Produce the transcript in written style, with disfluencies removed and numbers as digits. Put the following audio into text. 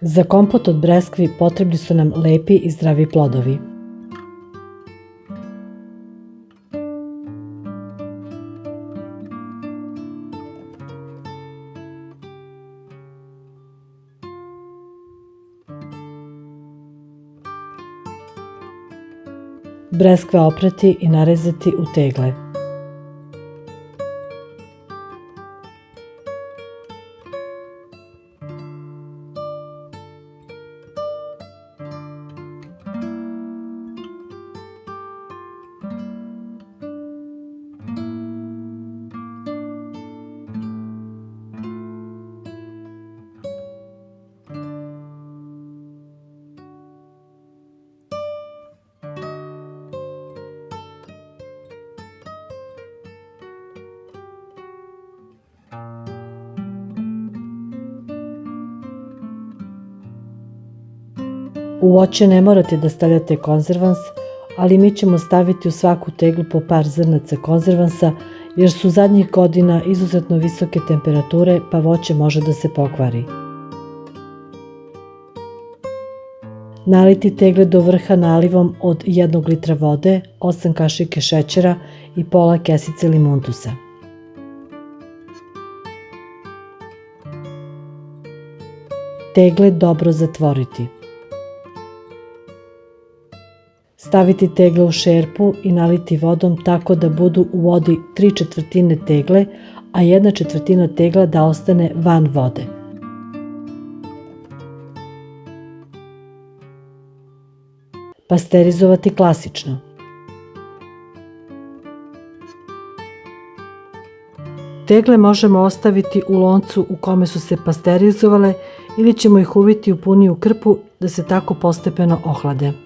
Za kompot od breskvi potrebni su nam lepi i zdravi plodovi. Breskve oprati i narezati u tegle. U voće ne morate da stavljate konzervans, ali mi ćemo staviti u svaku teglu po par zrnaca konzervansa jer su zadnjih godina izuzetno visoke temperature pa voće može da se pokvari. Naliti tegle do vrha nalivom od 1 litra vode, 8 kašike šećera i pola kesice limuntusa. Tegle dobro zatvoriti. Staviti tegle u šerpu i naliti vodom tako da budu u vodi 3/4 tegle, a 1/4 tegla da ostane van vode. Pasterizovati klasično. Tegle možemo ostaviti u loncu u kome su se pasterizovale ili ćemo ih uviti u puniju krpu da se tako postepeno ohlade.